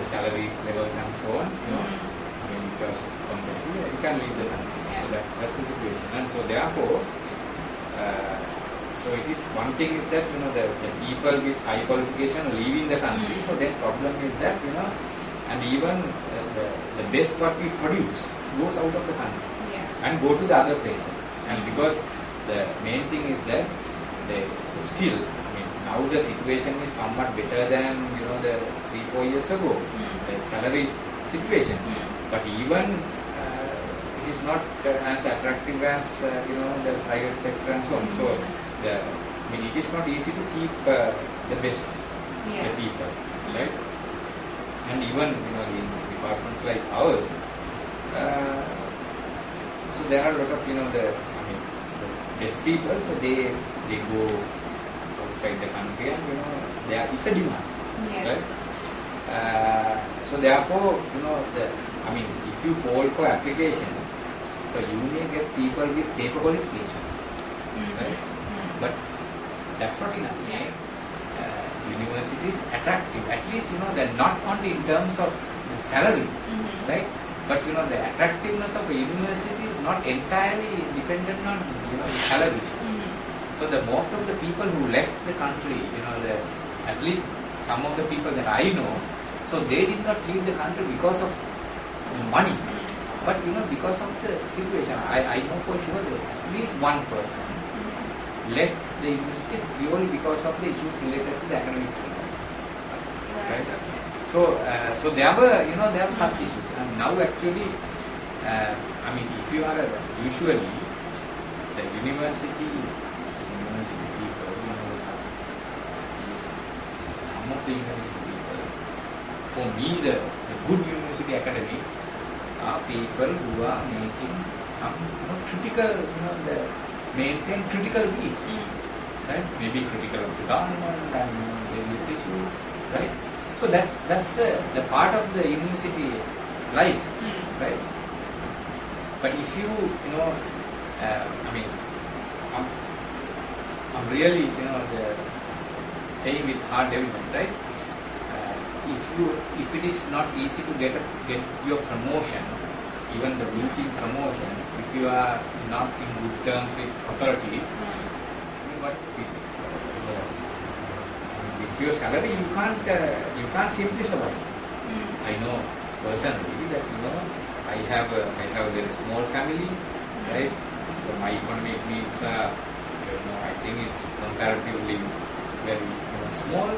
the salary levels and so on, you know, I mean, if you are competitive, you can leave the country. So that's the situation. And so therefore, so it is one thing is that, you know, the people with high qualification leaving the country. So then problem is that, you know, and even the best what we produce goes out of the country and go to the other places. And because the main thing is that they still, I mean, now the situation is somewhat better than, you know, the 3-4 years ago, the salary situation. But even it is not as attractive as, you know, the private sector and so on. So, I mean, it is not easy to keep the best, the people, right? And even, you know, in departments like ours, so there are a lot of, you know, the best people, so they go outside the country, and, you know, there is a demand, right? So therefore, you know, I mean, if you call for application, so you may get people with paper qualifications, right? But that's not enough. University is attractive. At least, you know, they're not only in terms of the salary, right? But, you know, the attractiveness of a university is not entirely dependent on, you know, the salary. So the most of the people who left the country, you know, at least some of the people that I know, so they did not leave the country because of money, but, you know, because of the situation. I know for sure that at least one person left the university purely because of the issues related to the academic training. Right? So there were, you know, there were such issues, and now actually, I mean, if you are usually the university people, you know, some of the university people, for me, the good university academics are people who are making some, you know, critical, you know, maintain critical views, right? Maybe critical of the government and, you know, various issues, right? So that's the part of the university life, right? But if you know, I mean, I'm really, you know, saying with hard evidence, right? If it is not easy to get your promotion, even the routine promotion, if you are not in good terms with authorities, I mean, what is the feeling? With your salary, you can't simply survive. I know personally that, you know, I have a very small family, right? So my economic needs are, you know, I think it's comparatively very, you know, small.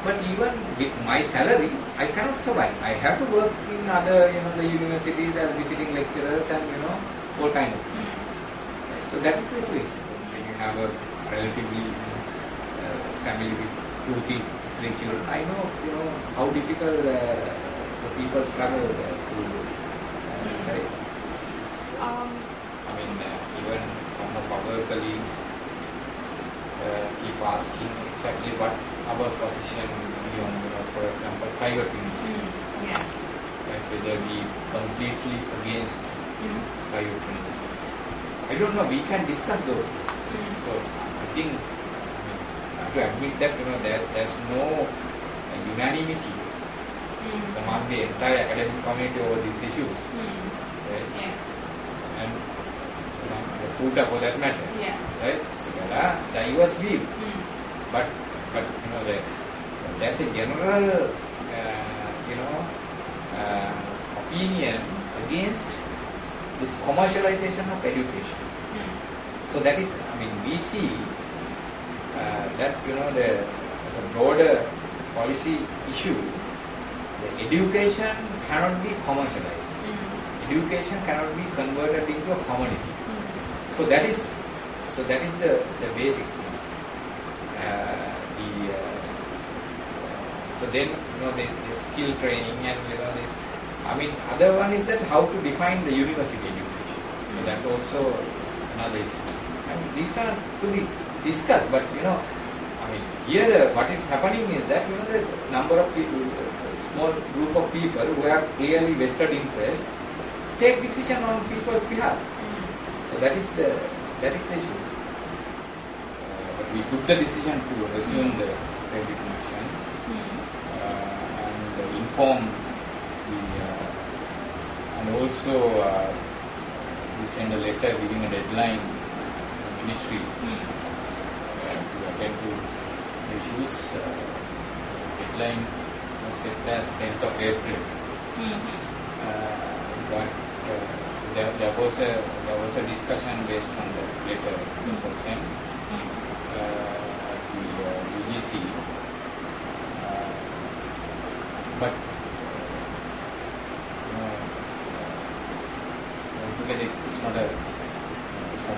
But even with my salary, I cannot survive. I have to work in other, you know, the universities as visiting lecturers and, you know, all kinds of things. Right? So that is the situation. When you have a relatively, you know, family with 2, 3 children, I know, you know, how difficult the people struggle to, right? I mean, even some of our colleagues keep asking exactly what our position will be on, you know, for example, private universities. Right? Whether we completely against private universities. I don't know, we can discuss those things. So I think, I have to admit that, you know, there's no unanimity among the entire academic community over these issues. Right? And, you know, the FUTA for that matter. Right? So there are diverse views. But you know, there's a general, you know, opinion against this commercialization of education. So that is, I mean, we see that, you know, as a broader policy issue, the education cannot be commercialized. Education cannot be converted into a commodity. So that is the basic thing. So then, you know, the skill training and, you know, I mean, other one is that how to define the university education. So that also another issue. And these are to be discussed, but, you know, I mean, here what is happening is that, you know, the number of people, small group of people who have clearly vested interest take decision on people's behalf. So that is the issue. But we took the decision to resume the credit connection and inform and also we send a letter giving a deadline to the ministry to attend to the issues. Deadline was set as 10th of April. But there was a discussion based on the letter that was sent at the UGC. But altogether it's not a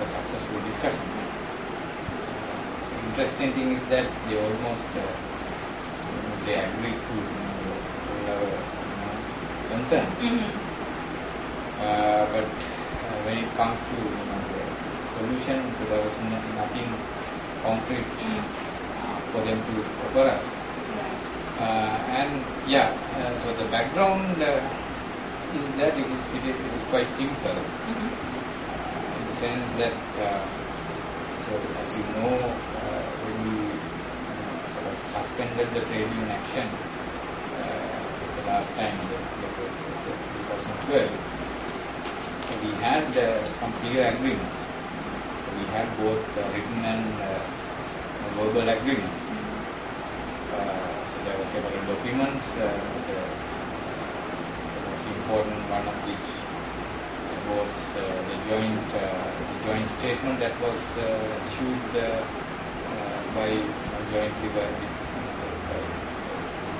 successful discussion. The interesting thing is that they almost they agreed to all our concerns. But when it comes to the solution, so there was nothing concrete for them to offer us. And yeah, so the background is that it is quite simple in the sense that so as you know, when we sort of suspended the trade union action the last time, that was 2012. So we had some clear agreements. So we had both written and verbal agreements. So there were several documents. The most important one of which was the joint statement that was issued jointly by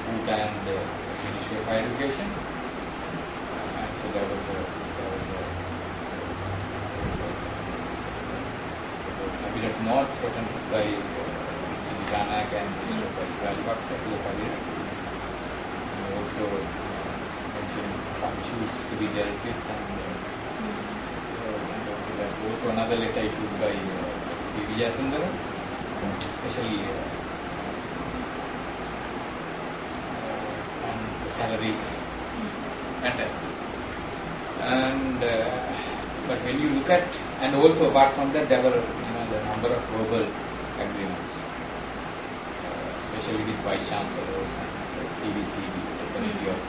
FUTA and the Ministry of Higher Education. And so there was a cabinet note presented by Mr. Janak and Mr. Rajapaksa to the cabinet, and also mentioned some issues to be dealt with, and also there's also another letter issued by Vijay Sundaram, especially on the salary matter. And but when you look at, and also apart from that, there were the number of verbal agreements, especially with vice chancellors and CVCD, the committee of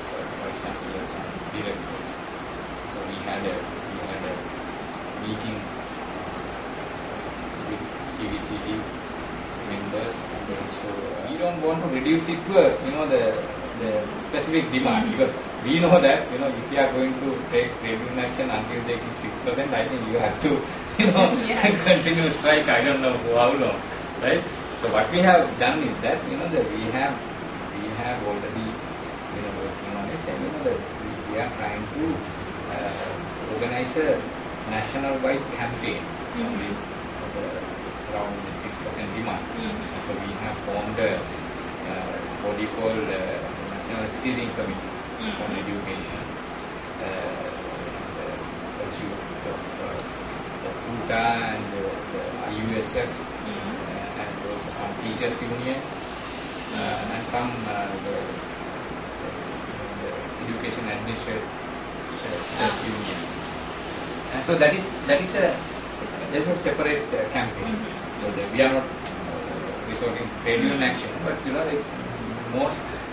vice chancellors and directors. So we had a meeting with CVCD members, and also we don't want to reduce it to the specific demand, because we know that if you are going to take trade union action until they give 6%, I think you have to continue strike. I don't know how long, right? So what we have done is that that we have already working on it, and that we are trying to organize a national-wide campaign around the 6% demand. So we have formed a body called National Steering Committee on Education, pursuit of the FUTA and the IUSF, and also some teachers union, and some the education administrators union. And so that is a separate campaign. So that we are not resorting to trade union action, but it's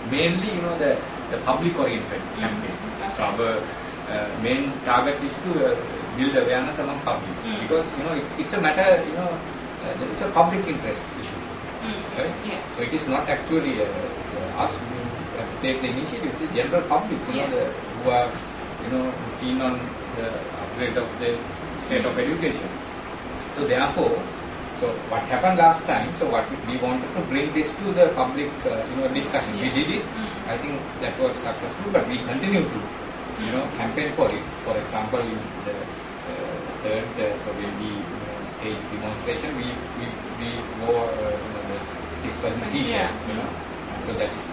mainly the public oriented campaign. So our main target is to build awareness among public, because it's a matter, it's a public interest issue, right? So it is not actually us who have to take the initiative. It's the general public, who are keen on the upgrade of the state of education. So therefore, so what happened last time? So what we wanted to bring this to the public, discussion. We did it. I think that was successful, but we continue to, campaign for it. For example, in the third, so when we stage demonstration, we wore the 6% T-shirt. So that is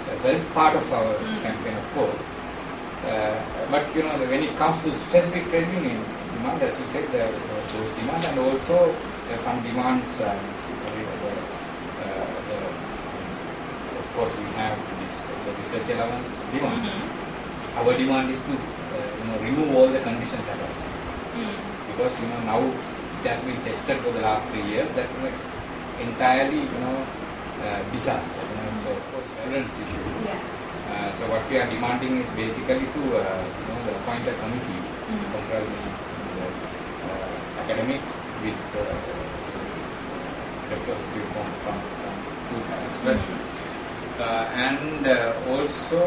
that's a part of our campaign, of course. But when it comes to specific trade union demand, as you said, there are those demands, and also there are some demands. Of course, we have the research allowance demand. Our demand is to remove all the conditions allowed, because now it has been tested for the last 3 years that entirely disaster. It's a students issue. So what we are demanding is basically to appoint a committee comprising the academics with representative from FUTA as well. And also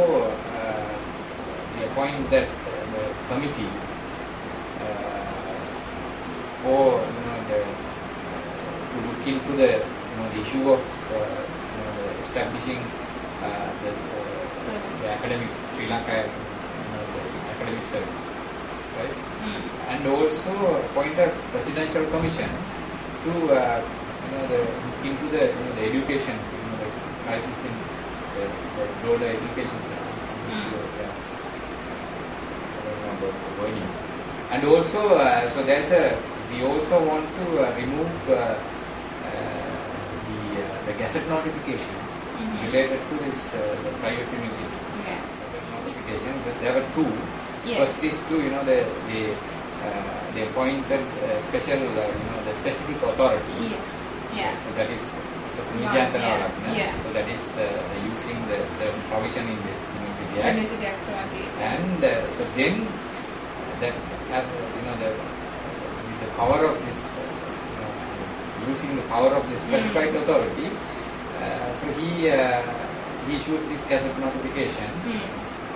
we appoint that the committee for to look into the the issue of establishing the academic Sri Lanka the academic service, right? And also appoint a presidential commission to look into the education, the crisis in the broader education sector. And also, so there's we also want to remove the gazette notification related to this the private university. Notification. But there were two. Yes. First is to they appointed special the specific authority. Yes. Yeah. So that is media so that is using the provision in the University Act. University Act. And so then that as with the power of this using the power of the specified authority, so he issued this gazette notification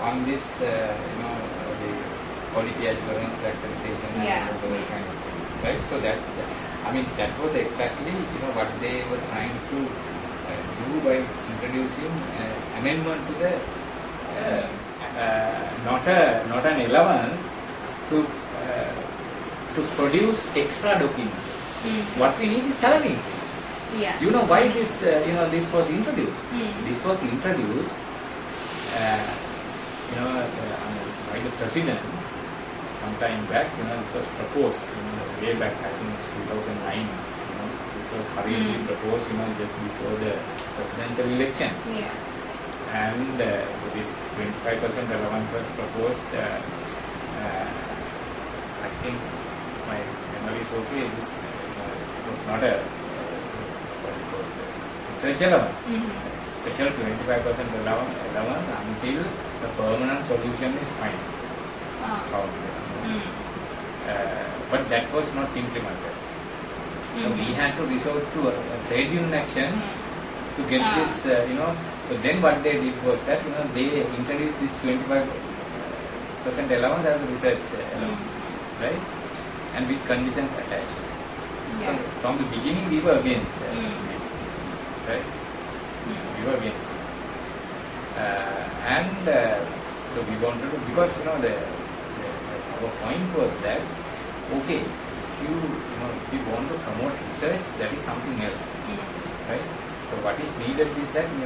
on this the quality assurance accreditation and other kind of things, right? So that that was exactly what they were trying to do by introducing amendment to the not an allowance to produce extra documents. What we need is salary increase. Yeah. You know why this this was introduced? This was introduced by the president some time back. This was proposed way back, I think it's 2009. This was hurriedly proposed just before the presidential election. Yeah. And this 25% allowance was proposed. I think my memory is okay. It was not a research allowance. Special 25% allowance until the permanent solution is found. But that was not implemented. So we had to resort to a trade union action to get this. So then what they did was that they introduced this 25% allowance as a research allowance, right? And with conditions attached. So from the beginning we were against this, right? We were against it. And so we wanted to, because our point was that okay, if you want to promote research, that is something else, right? So what is needed is that we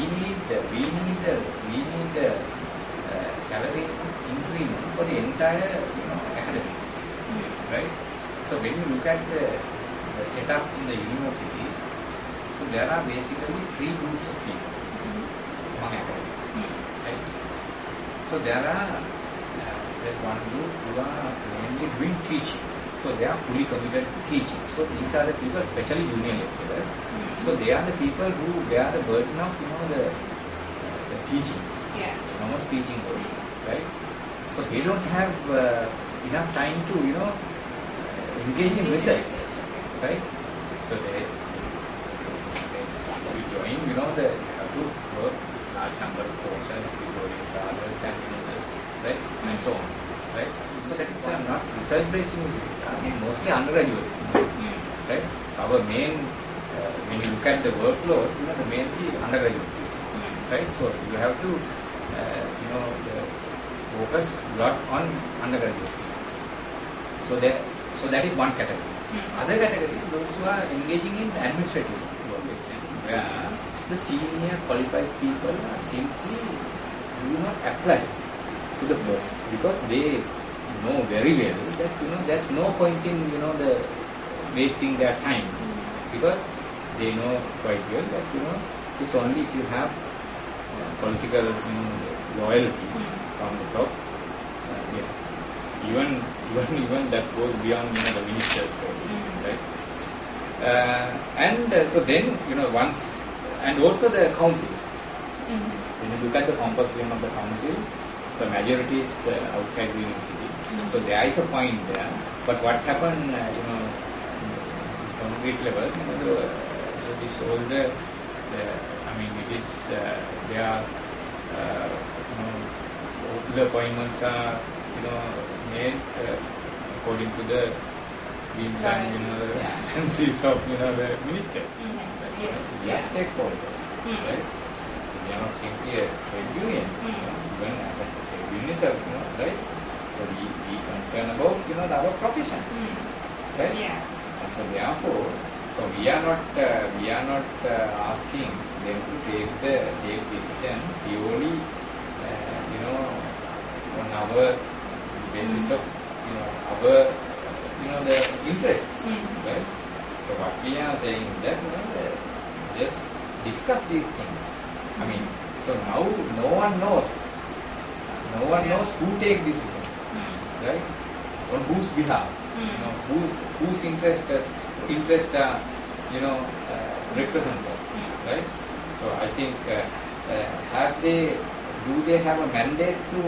need salary increment for the entire academics, right? So when you look at the setup in the universities, so there are basically three groups of people among academics, right? So there's one group who are mainly doing teaching. So they are fully committed to teaching. So these are the people, especially junior lecturers. So they are the people who bear the burden of the teaching, almost teaching burden, right? So they don't have enough time to engage in research, right? So they join, you have to work large number of courses, tutorial classes, and and so on, right? So that is not research-based university, mostly undergraduate, right? So our main, when you look at the workload, the mainly undergraduate teaching, right? So you have to, focus a lot on undergraduate teaching. So that is one category. Other categories, those who are engaging in administrative work, where the senior qualified people are simply do not apply to the post because they know very well that there's no point in the wasting their time, because they know quite well that it's only if you have political loyalty from the top. Even that goes beyond the minister's probably, right? And so then once, and also the councils, When you look at the composition of the council, the majority is outside the university. So there is a point there. But what happened, concrete level, so this all it is they are the appointments are made according to the whims and the fancies of the ministers. Yes. Yes, stakeholders, right? So they are not simply a trade union, even as a trade union, right? So we concern about our profession, right? Yeah. And so therefore, we are not asking them to take decision purely on our basis of our the interest, right? So what we are saying that just discuss these things. So now no one knows who take decision, right? On whose behalf, whose interest represented, right? So I think do they have a mandate to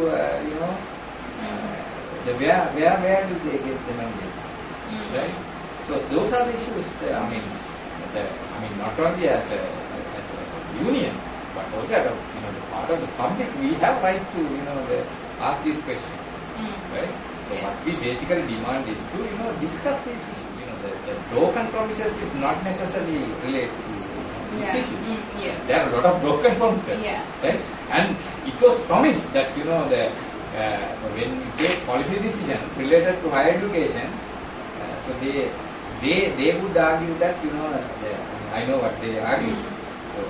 where do they get the mandate, right? So those are the issues. Not only as a union, but also as the part of the public, we have right to ask these questions, right? So what we basically demand is to discuss these issues. The broken promises is not necessarily related to this issue. Yes. There are a lot of broken promises, right? And it was promised that when we take policy decisions related to higher education, so they would argue that I know what they argue. So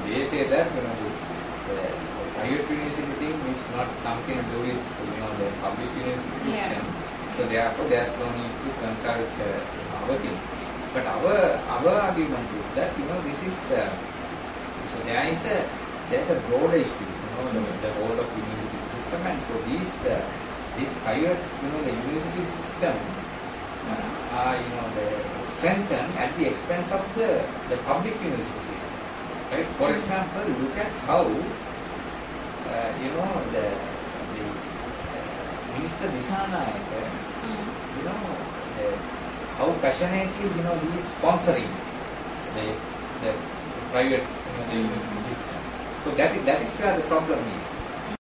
they say that this private university thing is not something to do with the public university system. So therefore there's no need to consult our thing. But our argument is that this is so there's a broader issue, the whole of university system, and so this private the university system are strengthened at the expense of the public university system, right? For example, look at how the Minister Dissanayake, how passionately he is sponsoring the private the university system. So that is where the problem is.